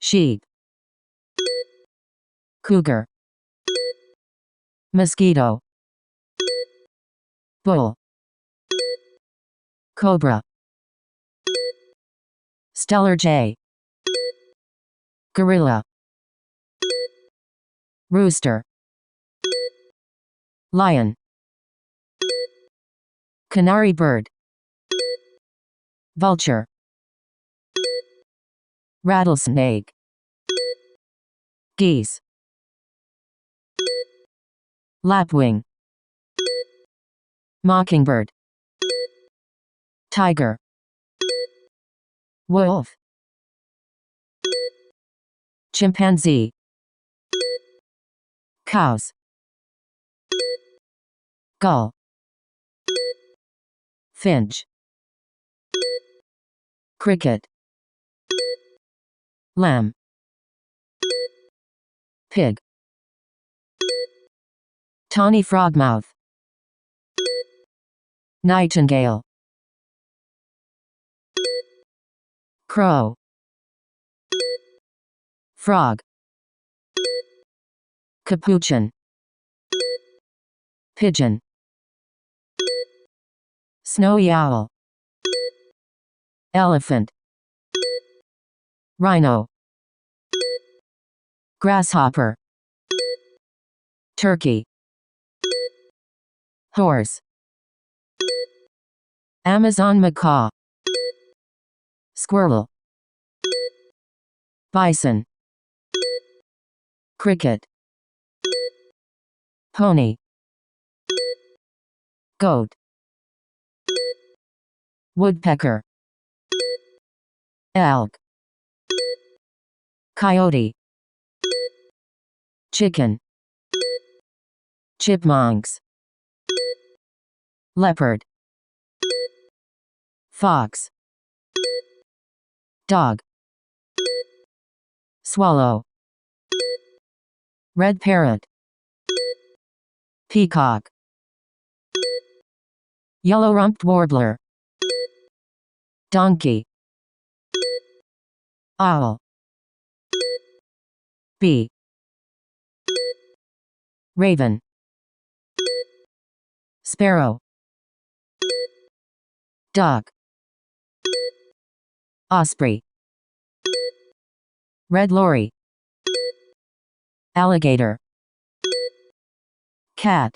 sheep, cougar, mosquito, bull, cobra, stellar jay, gorilla, rooster, lion, canary bird, vulture, rattlesnake, geese, lapwing, mockingbird, tiger, wolf, chimpanzee, cows, gull, finch, cricket, lamb, pig, tawny frogmouth, nightingale, crow, frog, capuchin, pigeon, snowy owl, elephant, rhino, grasshopper, turkey, horse, Amazon macaw, squirrel, bison, cricket, pony, goat, woodpecker, elk, coyote, chicken, chipmunks, leopard, fox, dog, swallow, red parrot, peacock, yellow-rumped warbler, donkey, owl, bee, raven, sparrow, duck, osprey, red lory, alligator, cat,